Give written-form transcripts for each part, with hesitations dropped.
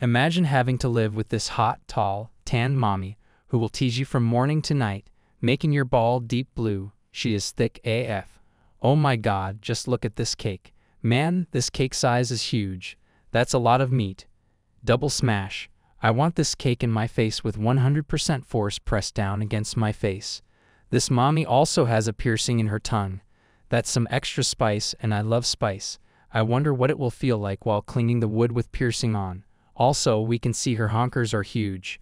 Imagine having to live with this hot, tall, tan mommy who will tease you from morning to night, making your ball deep blue. She is thick AF. Oh my god, just look at this cake. Man, this cake size is huge. That's a lot of meat. Double smash. I want this cake in my face with 100% force pressed down against my face. This mommy also has a piercing in her tongue. That's some extra spice, and I love spice. I wonder what it will feel like while cleaning the wood with piercing on. Also, we can see her honkers are huge.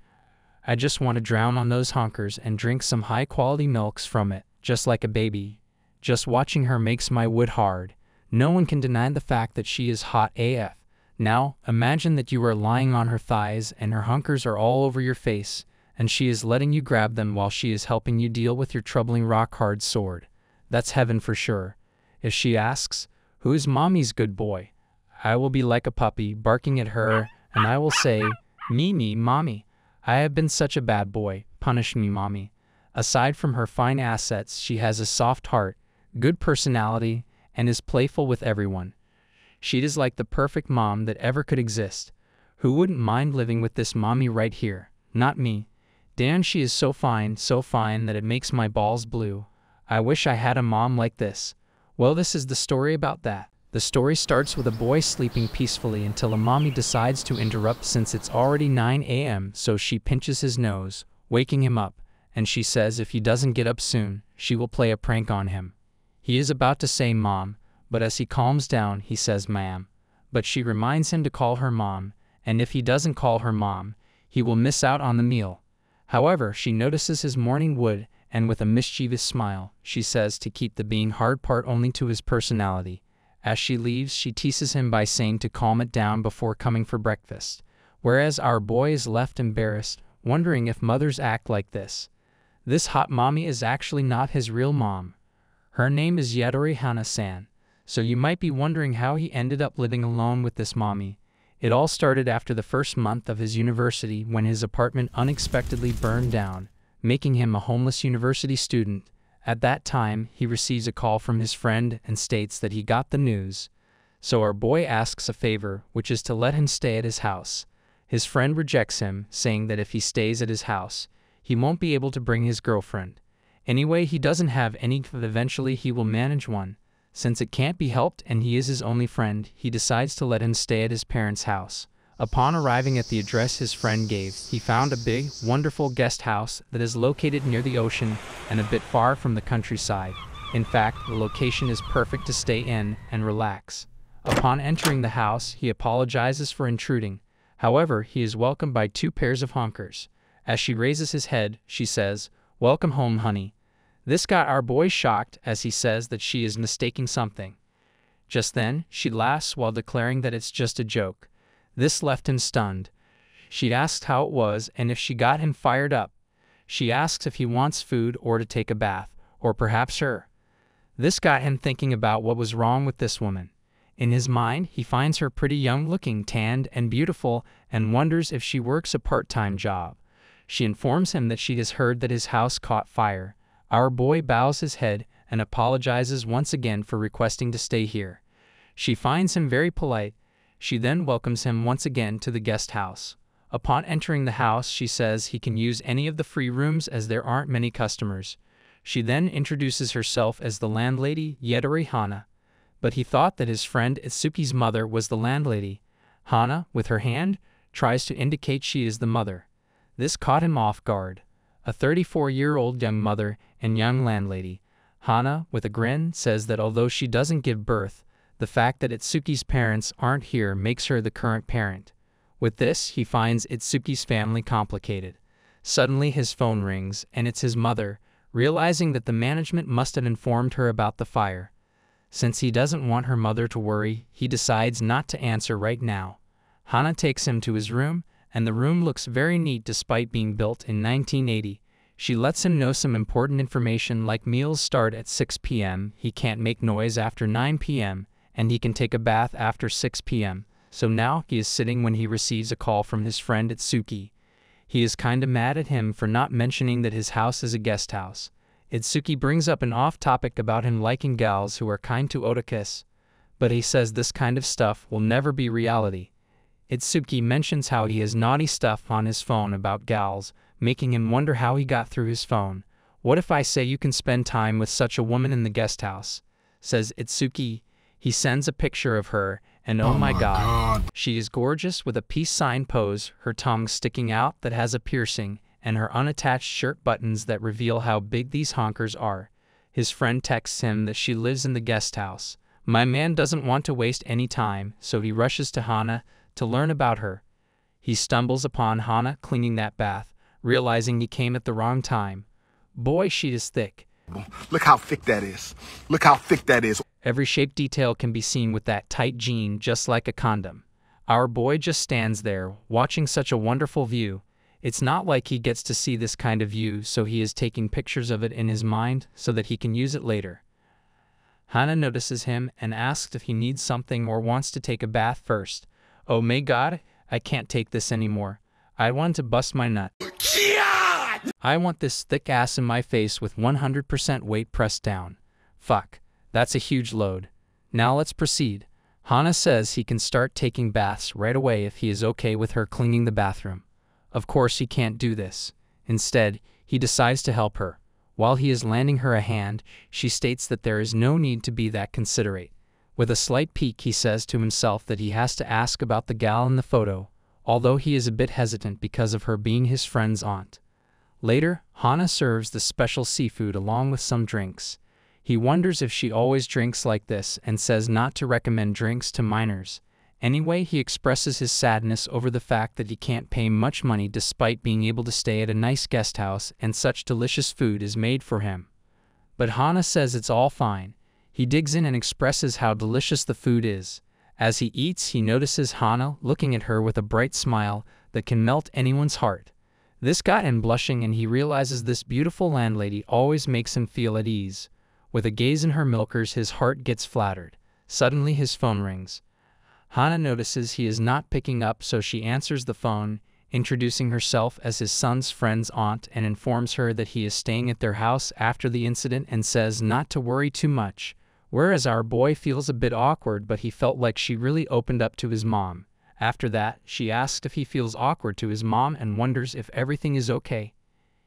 I just want to drown on those honkers and drink some high-quality milks from it, just like a baby. Just watching her makes my wood hard. No one can deny the fact that she is hot AF. Now, imagine that you are lying on her thighs and her honkers are all over your face, and she is letting you grab them while she is helping you deal with your troubling rock-hard sword. That's heaven for sure. If she asks, "Who's mommy's good boy?" I will be like a puppy, barking at her, and I will say, Me, mommy. I have been such a bad boy. Punish me, mommy." Aside from her fine assets, she has a soft heart, good personality, and is playful with everyone. She is like the perfect mom that ever could exist. Who wouldn't mind living with this mommy right here? Not me. Dan, she is so fine that it makes my balls blue. I wish I had a mom like this. Well, this is the story about that. The story starts with a boy sleeping peacefully until a mommy decides to interrupt since it's already 9 a.m. So she pinches his nose, waking him up, and she says if he doesn't get up soon, she will play a prank on him. He is about to say mom, but as he calms down, he says ma'am. But she reminds him to call her mom, and if he doesn't call her mom, he will miss out on the meal. However, she notices his morning wood, and with a mischievous smile, she says to keep the being hard part only to his personality. As she leaves, she teases him by saying to calm it down before coming for breakfast, whereas our boy is left embarrassed, wondering if mothers act like this. This hot mommy is actually not his real mom. Her name is Yadori Hana-san, so you might be wondering how he ended up living alone with this mommy. It all started after the first month of his university when his apartment unexpectedly burned down, making him a homeless university student. At that time, he receives a call from his friend and states that he got the news. So our boy asks a favor, which is to let him stay at his house. His friend rejects him, saying that if he stays at his house, he won't be able to bring his girlfriend. Anyway, he doesn't have any, but eventually he will manage one. Since it can't be helped and he is his only friend, he decides to let him stay at his parents' house. Upon arriving at the address his friend gave, he found a big, wonderful guest house that is located near the ocean and a bit far from the countryside. In fact, the location is perfect to stay in and relax. Upon entering the house, he apologizes for intruding. However, he is welcomed by 2 pairs of honkers. As she raises his head, she says, "Welcome home, honey." This got our boy shocked as he says that she is mistaking something. Just then, she laughs while declaring that it's just a joke. This left him stunned. She asked how it was and if she got him fired up. She asks if he wants food or to take a bath, or perhaps her. This got him thinking about what was wrong with this woman. In his mind, he finds her pretty young-looking, tanned, and beautiful, and wonders if she works a part-time job. She informs him that she has heard that his house caught fire. Our boy bows his head and apologizes once again for requesting to stay here. She finds him very polite. She then welcomes him once again to the guest house. Upon entering the house, she says he can use any of the free rooms as there aren't many customers. She then introduces herself as the landlady, Yadori Hana. But he thought that his friend Itsuki's mother was the landlady. Hana, with her hand, tries to indicate she is the mother. This caught him off guard. A 34-year-old young mother and young landlady. Hana, with a grin, says that although she doesn't give birth, the fact that Itsuki's parents aren't here makes her the current parent. With this, he finds Itsuki's family complicated. Suddenly his phone rings, and it's his mother, realizing that the management must have informed her about the fire. Since he doesn't want her mother to worry, he decides not to answer right now. Hana takes him to his room, and the room looks very neat despite being built in 1980. She lets him know some important information like meals start at 6 p.m., he can't make noise after 9 p.m., and he can take a bath after 6 p.m. So now he is sitting when he receives a call from his friend Itsuki. He is kinda mad at him for not mentioning that his house is a guest house. Itsuki brings up an off-topic about him liking gals who are kind to otakus, but he says this kind of stuff will never be reality. Itsuki mentions how he has naughty stuff on his phone about gals, making him wonder how he got through his phone. What if I say you can spend time with such a woman in the guest house? Says Itsuki. He sends a picture of her, and oh my god, she is gorgeous with a peace sign pose, her tongue sticking out that has a piercing, and her unattached shirt buttons that reveal how big these honkers are. His friend texts him that she lives in the guest house. My man doesn't want to waste any time, so he rushes to Hana to learn about her. He stumbles upon Hana cleaning that bath, realizing he came at the wrong time. Boy, she is thick. Look how thick that is. Look how thick that is. Every shape detail can be seen with that tight jean, just like a condom. Our boy just stands there, watching such a wonderful view. It's not like he gets to see this kind of view, so he is taking pictures of it in his mind so that he can use it later. Hana notices him and asks if he needs something or wants to take a bath first. Oh my god, I can't take this anymore. I want to bust my nut. I want this thick ass in my face with 100% weight pressed down. Fuck, that's a huge load. Now let's proceed. Hana says he can start taking baths right away if he is okay with her cleaning the bathroom. Of course he can't do this. Instead, he decides to help her. While he is lending her a hand, she states that there is no need to be that considerate. With a slight peek, he says to himself that he has to ask about the gal in the photo, although he is a bit hesitant because of her being his friend's aunt. Later, Hana serves the special seafood along with some drinks. He wonders if she always drinks like this and says not to recommend drinks to minors. Anyway, he expresses his sadness over the fact that he can't pay much money despite being able to stay at a nice guest house and such delicious food is made for him. But Hana says it's all fine. He digs in and expresses how delicious the food is. As he eats, he notices Hana looking at her with a bright smile that can melt anyone's heart. This got him blushing, and he realizes this beautiful landlady always makes him feel at ease. With a gaze in her milkers, his heart gets flattered. Suddenly his phone rings. Hana notices he is not picking up, so she answers the phone, introducing herself as his son's friend's aunt, and informs her that he is staying at their house after the incident and says not to worry too much. Whereas our boy feels a bit awkward, but he felt like she really opened up to his mom. After that, she asks if he feels awkward to his mom and wonders if everything is okay.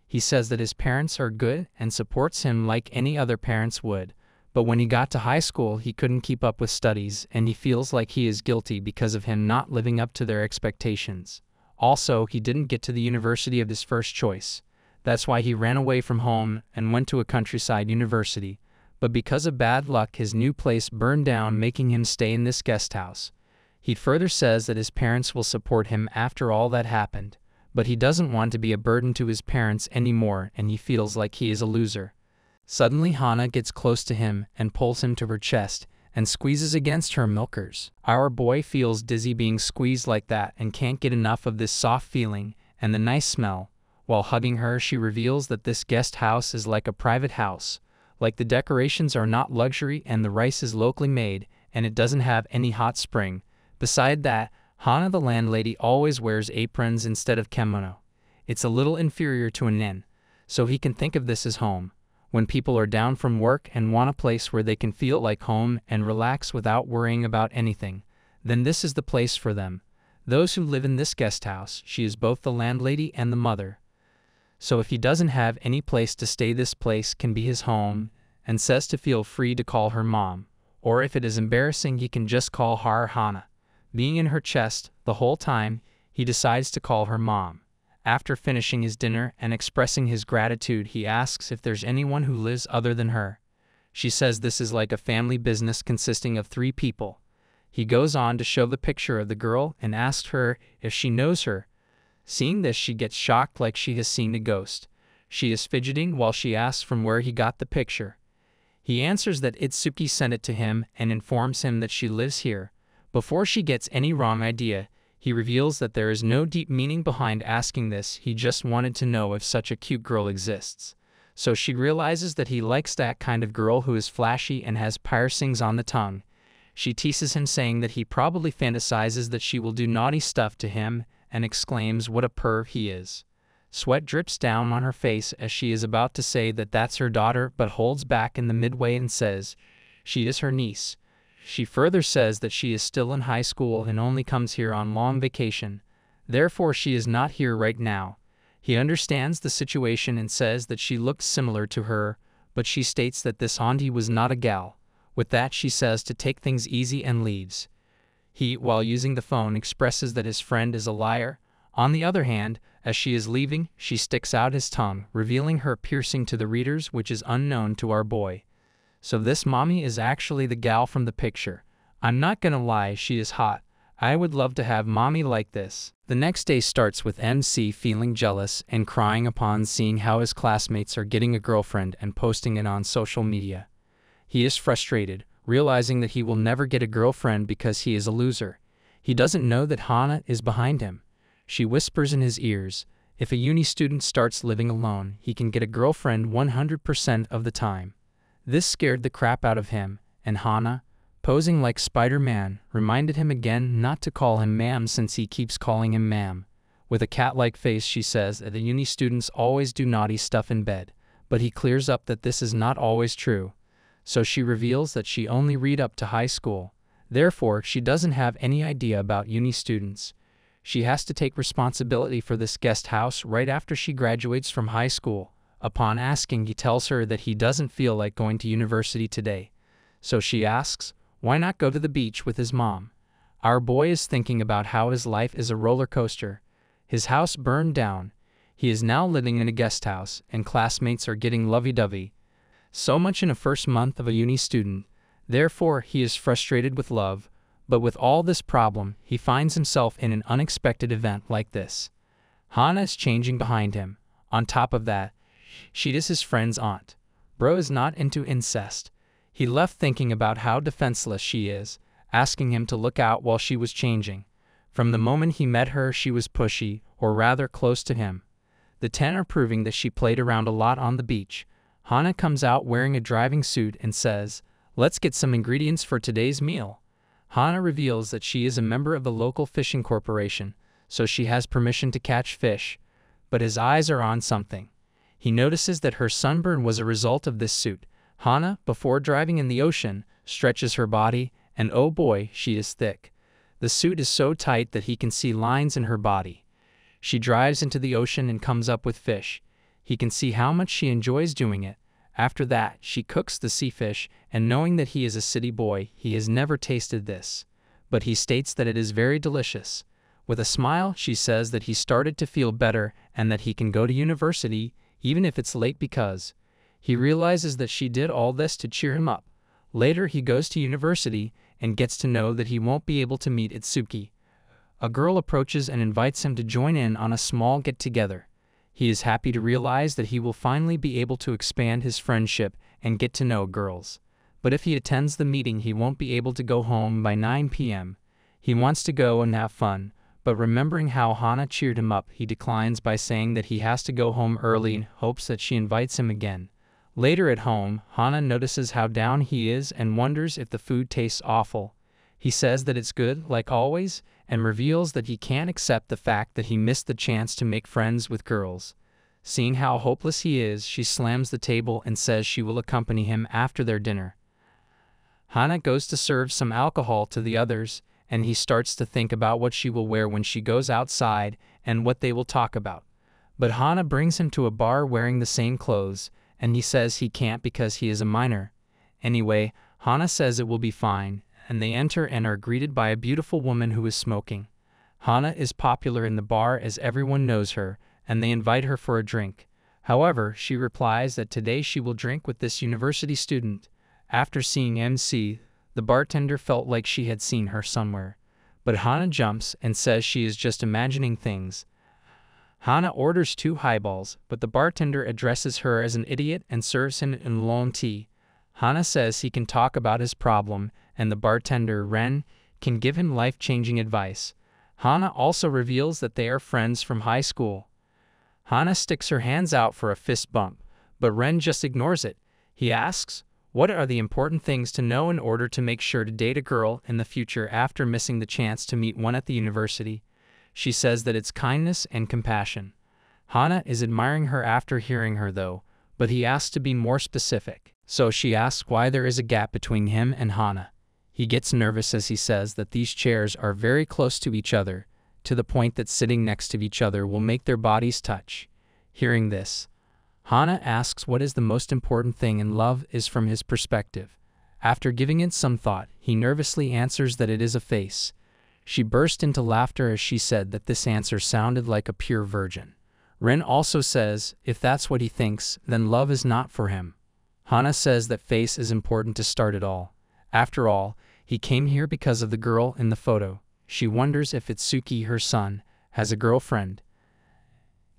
He says that his parents are good and supports him like any other parents would. But when he got to high school, he couldn't keep up with studies, and he feels like he is guilty because of him not living up to their expectations. Also, he didn't get to the university of his first choice. That's why he ran away from home and went to a countryside university. But because of bad luck, his new place burned down, making him stay in this guest house. He further says that his parents will support him after all that happened. But he doesn't want to be a burden to his parents anymore, and he feels like he is a loser. Suddenly Hana gets close to him and pulls him to her chest and squeezes against her milkers. Our boy feels dizzy being squeezed like that and can't get enough of this soft feeling and the nice smell. While hugging her, she reveals that this guest house is like a private house. Like the decorations are not luxury and the rice is locally made and it doesn't have any hot spring. Beside that, Hana the landlady always wears aprons instead of kimono. It's a little inferior to an inn, so he can think of this as home. When people are down from work and want a place where they can feel like home and relax without worrying about anything, then this is the place for them. Those who live in this guest house, she is both the landlady and the mother. So if he doesn't have any place to stay, this place can be his home, and says to feel free to call her mom. Or if it is embarrassing, he can just call her Hana. Being in her chest the whole time, he decides to call her mom. After finishing his dinner and expressing his gratitude, he asks if there's anyone who lives other than her. She says this is like a family business consisting of 3 people. He goes on to show the picture of the girl and asks her if she knows her. Seeing this, she gets shocked like she has seen a ghost. She is fidgeting while she asks from where he got the picture. He answers that Itsuki sent it to him and informs him that she lives here. Before she gets any wrong idea, he reveals that there is no deep meaning behind asking this. He just wanted to know if such a cute girl exists. So she realizes that he likes that kind of girl who is flashy and has piercings on the tongue. She teases him, saying that he probably fantasizes that she will do naughty stuff to him, and exclaims what a perv he is. Sweat drips down on her face as she is about to say that that's her daughter, but holds back in the midway and says she is her niece. She further says that she is still in high school and only comes here on long vacation. Therefore, she is not here right now. He understands the situation and says that she looks similar to her, but she states that this auntie was not a gal. With that, she says to take things easy and leaves. He, while using the phone, expresses that his friend is a liar. On the other hand, as she is leaving, she sticks out his tongue, revealing her piercing to the readers, which is unknown to our boy. So this mommy is actually the gal from the picture. I'm not gonna lie, she is hot. I would love to have mommy like this. The next day starts with MC feeling jealous and crying upon seeing how his classmates are getting a girlfriend and posting it on social media. He is frustrated, realizing that he will never get a girlfriend because he is a loser. He doesn't know that Hana is behind him. She whispers in his ears, if a uni student starts living alone, he can get a girlfriend 100% of the time. This scared the crap out of him, and Hana, posing like Spider-Man, reminded him again not to call him ma'am since he keeps calling him ma'am. With a cat-like face, she says that the uni students always do naughty stuff in bed, but he clears up that this is not always true. So she reveals that she only read up to high school. Therefore, she doesn't have any idea about uni students. She has to take responsibility for this guest house right after she graduates from high school. Upon asking, he tells her that he doesn't feel like going to university today. So she asks, why not go to the beach with his mom? Our boy is thinking about how his life is a roller coaster. His house burned down. He is now living in a guest house, and classmates are getting lovey-dovey. So much in a first month of a uni student. Therefore, he is frustrated with love. But with all this problem, he finds himself in an unexpected event like this. Hana is changing behind him. On top of that, she is his friend's aunt. Bro is not into incest. He left thinking about how defenseless she is, asking him to look out while she was changing. From the moment he met her, she was pushy, or rather close to him. The 10 are proving that she played around a lot on the beach. Hana comes out wearing a driving suit and says, let's get some ingredients for today's meal. Hana reveals that she is a member of the local fishing corporation, so she has permission to catch fish. But his eyes are on something. He notices that her sunburn was a result of this suit. Hana, before driving in the ocean, stretches her body, and oh boy, she is thick. The suit is so tight that he can see lines in her body. She dives into the ocean and comes up with fish. He can see how much she enjoys doing it. After that, she cooks the sea fish, and knowing that he is a city boy, he has never tasted this. But he states that it is very delicious. With a smile, she says that he started to feel better and that he can go to university, even if it's late because he realizes that she did all this to cheer him up. Later, he goes to university and gets to know that he won't be able to meet Itsuki. A girl approaches and invites him to join in on a small get-together. He is happy to realize that he will finally be able to expand his friendship and get to know girls. But if he attends the meeting, he won't be able to go home by 9 p.m. He wants to go and have fun, but remembering how Hana cheered him up, he declines by saying that he has to go home early in hopes that she invites him again. Later at home, Hana notices how down he is and wonders if the food tastes awful. He says that it's good, like always, and reveals that he can't accept the fact that he missed the chance to make friends with girls. Seeing how hopeless he is, she slams the table and says she will accompany him after their dinner. Hana goes to serve some alcohol to the others, and he starts to think about what she will wear when she goes outside and what they will talk about. But Hana brings him to a bar wearing the same clothes, and he says he can't because he is a minor. Anyway, Hana says it will be fine, and they enter and are greeted by a beautiful woman who is smoking. Hana is popular in the bar as everyone knows her, and they invite her for a drink. However, she replies that today she will drink with this university student. After seeing MC, the bartender felt like she had seen her somewhere. But Hana jumps and says she is just imagining things. Hana orders 2 highballs, but the bartender addresses her as an idiot and serves him an oolong tea. Hana says he can talk about his problem, and the bartender, Ren, can give him life-changing advice. Hana also reveals that they are friends from high school. Hana sticks her hands out for a fist bump, but Ren just ignores it. He asks, what are the important things to know in order to make sure to date a girl in the future after missing the chance to meet one at the university? She says that it's kindness and compassion. Hana is admiring her after hearing her though, but he asks to be more specific. So she asks why there is a gap between him and Hana. He gets nervous as he says that these chairs are very close to each other, to the point that sitting next to each other will make their bodies touch. Hearing this, Hana asks what is the most important thing in love is from his perspective. After giving it some thought, he nervously answers that it is a face. She burst into laughter as she said that this answer sounded like a pure virgin. Ren also says if that's what he thinks, then love is not for him. Hana says that face is important to start it all. After all, he came here because of the girl in the photo. She wonders if Itsuki, her son, has a girlfriend.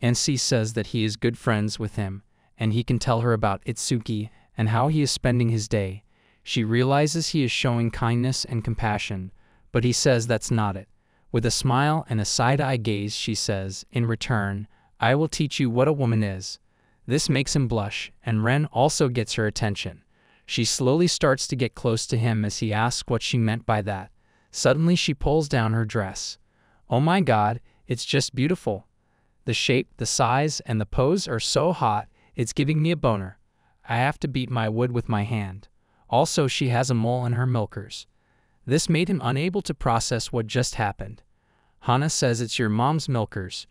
NC says that he is good friends with him, and he can tell her about Itsuki and how he is spending his day. She realizes he is showing kindness and compassion, but he says that's not it. With a smile and a side-eye gaze, she says, in return, I will teach you what a woman is. This makes him blush, and Ren also gets her attention. She slowly starts to get close to him as he asks what she meant by that. Suddenly she pulls down her dress. Oh my God, it's just beautiful. The shape, the size, and the pose are so hot, it's giving me a boner. I have to beat my wood with my hand. Also, she has a mole in her milkers. This made him unable to process what just happened. Hana says it's your mom's milkers.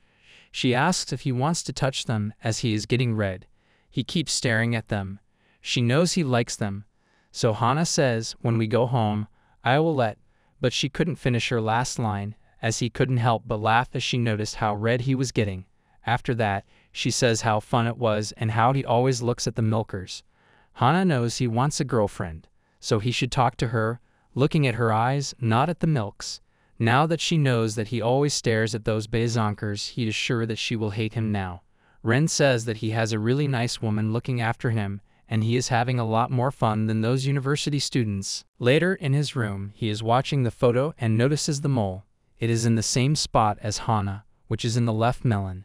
She asks if he wants to touch them as he is getting red. He keeps staring at them. She knows he likes them. So Hana says, when we go home, I will let, but she couldn't finish her last line, as he couldn't help but laugh as she noticed how red he was getting. After that, she says how fun it was and how he always looks at the milkers. Hana knows he wants a girlfriend, so he should talk to her, looking at her eyes, not at the milks. Now that she knows that he always stares at those bazonkers, he is sure that she will hate him now. Ren says that he has a really nice woman looking after him, and he is having a lot more fun than those university students. Later, in his room, he is watching the photo and notices the mole. It is in the same spot as Hana, which is in the left melon.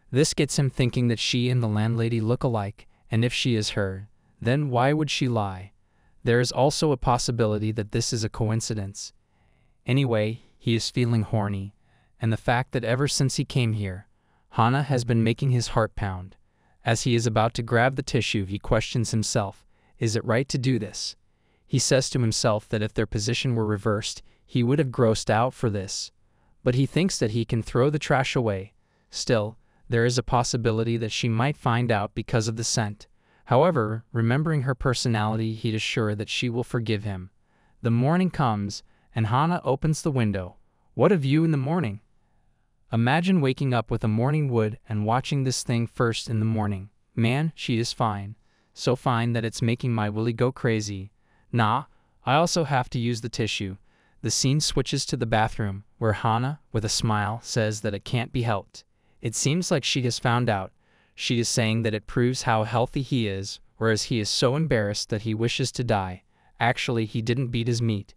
This gets him thinking that she and the landlady look alike, and if she is her, then why would she lie? There is also a possibility that this is a coincidence. Anyway, he is feeling horny, and the fact that ever since he came here, Hana has been making his heart pound. As he is about to grab the tissue, he questions himself, is it right to do this? He says to himself that if their position were reversed, he would have grossed out for this. But he thinks that he can throw the trash away. Still, there is a possibility that she might find out because of the scent. However, remembering her personality, he is sure that she will forgive him. The morning comes, and Hana opens the window. What a view in the morning! Imagine waking up with a morning wood and watching this thing first in the morning. Man, she is fine. So fine that it's making my willy go crazy. Nah, I also have to use the tissue. The scene switches to the bathroom, where Hana, with a smile, says that it can't be helped. It seems like she has found out. She is saying that it proves how healthy he is, whereas he is so embarrassed that he wishes to die. Actually, he didn't beat his meat.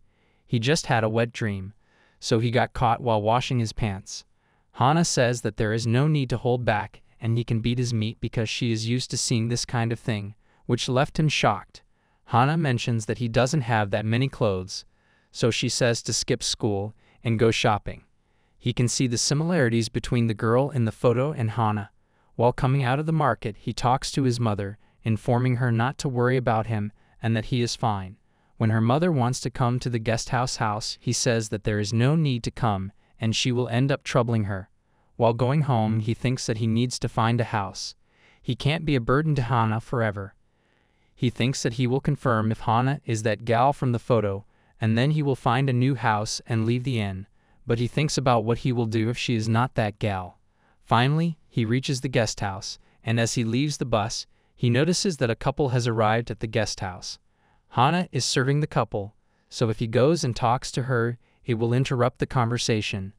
He just had a wet dream, so he got caught while washing his pants. Hana says that there is no need to hold back, and he can beat his meat because she is used to seeing this kind of thing, which left him shocked. Hana mentions that he doesn't have that many clothes, so she says to skip school and go shopping. He can see the similarities between the girl in the photo and Hana. While coming out of the market, he talks to his mother, informing her not to worry about him and that he is fine. When her mother wants to come to the guest house, he says that there is no need to come, and she will end up troubling her. While going home, he thinks that he needs to find a house. He can't be a burden to Hana forever. He thinks that he will confirm if Hana is that gal from the photo, and then he will find a new house and leave the inn. But he thinks about what he will do if she is not that gal. Finally, he reaches the guest house, and as he leaves the bus, he notices that a couple has arrived at the guest house. Hana is serving the couple, so if he goes and talks to her, it will interrupt the conversation.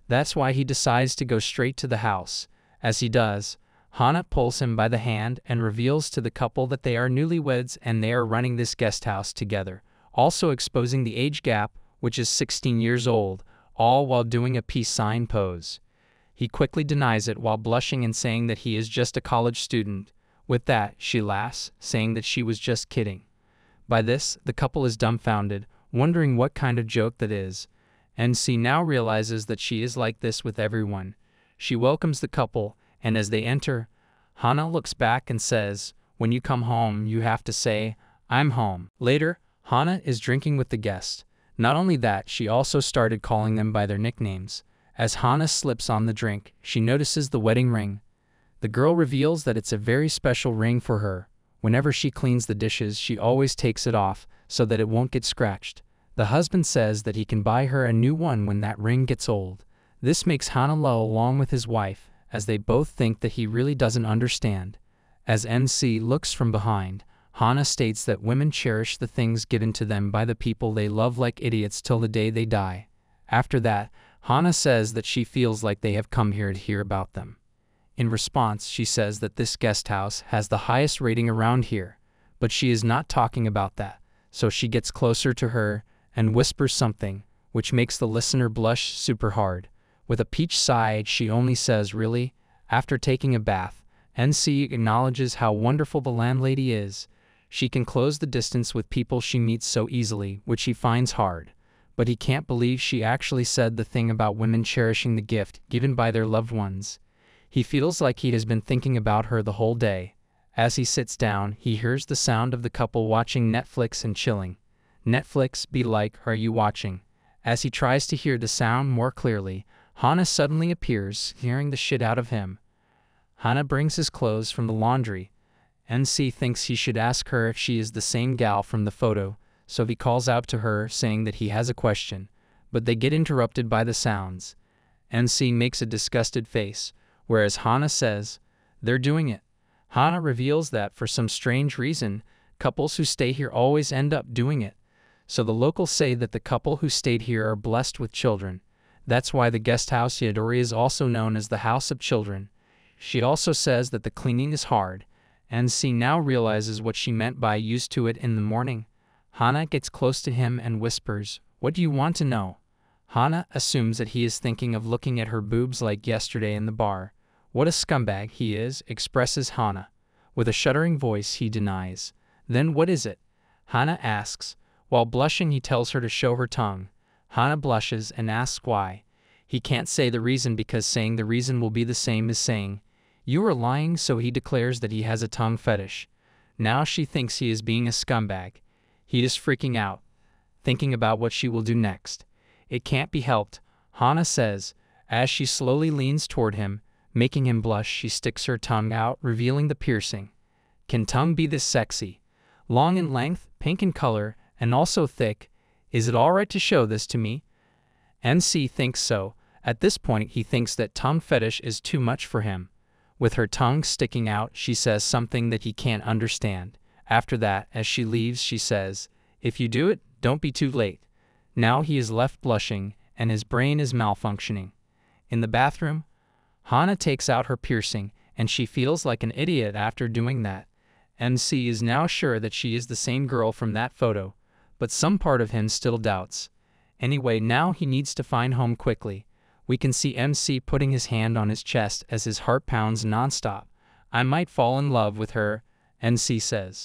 That's why he decides to go straight to the house. As he does, Hana pulls him by the hand and reveals to the couple that they are newlyweds and they are running this guest house together, also exposing the age gap, which is 16 years old, all while doing a peace sign pose. He quickly denies it while blushing and saying that he is just a college student. With that, she laughs, saying that she was just kidding. By this, the couple is dumbfounded, wondering what kind of joke that is. NC now realizes that she is like this with everyone. She welcomes the couple, and as they enter, Hana looks back and says, "When you come home, you have to say, 'I'm home.'" Later, Hana is drinking with the guest. Not only that, she also started calling them by their nicknames. As Hana slips on the drink, she notices the wedding ring. The girl reveals that it's a very special ring for her. Whenever she cleans the dishes, she always takes it off so that it won't get scratched. The husband says that he can buy her a new one when that ring gets old. This makes Hana lull along with his wife, as they both think that he really doesn't understand. As MC looks from behind, Hana states that women cherish the things given to them by the people they love like idiots till the day they die. After that, Hana says that she feels like they have come here to hear about them. In response, she says that this guest house has the highest rating around here, but she is not talking about that, so she gets closer to her and whispers something, which makes the listener blush super hard. With a peach sigh, she only says, "Really?" After taking a bath, NC acknowledges how wonderful the landlady is. She can close the distance with people she meets so easily, which he finds hard. But he can't believe she actually said the thing about women cherishing the gift given by their loved ones. He feels like he has been thinking about her the whole day. As he sits down, he hears the sound of the couple watching Netflix and chilling. Netflix be like, "Are you watching?" As he tries to hear the sound more clearly, Hana suddenly appears, scaring the shit out of him. Hana brings his clothes from the laundry. NC thinks he should ask her if she is the same gal from the photo, so he calls out to her saying that he has a question, but they get interrupted by the sounds. NC makes a disgusted face, whereas Hana says, "They're doing it." Hana reveals that for some strange reason, couples who stay here always end up doing it. So the locals say that the couple who stayed here are blessed with children. That's why the guest house Yadori is also known as the House of Children. She also says that the cleaning is hard, and C now realizes what she meant by "used to it" in the morning. Hana gets close to him and whispers, "What do you want to know?" Hana assumes that he is thinking of looking at her boobs like yesterday in the bar. "What a scumbag he is," expresses Hana. With a shuddering voice, he denies. "Then what is it?" Hana asks. While blushing, he tells her to show her tongue. Hana blushes and asks why. He can't say the reason because saying the reason will be the same as saying, "You are lying," so he declares that he has a tongue fetish. Now she thinks he is being a scumbag. He is freaking out, thinking about what she will do next. "It can't be helped," Hana says. As she slowly leans toward him, making him blush, she sticks her tongue out, revealing the piercing. Can tongue be this sexy? Long in length, pink in color, and also thick. Is it alright to show this to me? NC thinks so. At this point, he thinks that tongue fetish is too much for him. With her tongue sticking out, she says something that he can't understand. After that, as she leaves, she says, "If you do it, don't be too late." Now he is left blushing, and his brain is malfunctioning. In the bathroom, Hana takes out her piercing, and she feels like an idiot after doing that. MC is now sure that she is the same girl from that photo, but some part of him still doubts. Anyway, now he needs to find home quickly. We can see MC putting his hand on his chest as his heart pounds nonstop. "I might fall in love with her," NC says.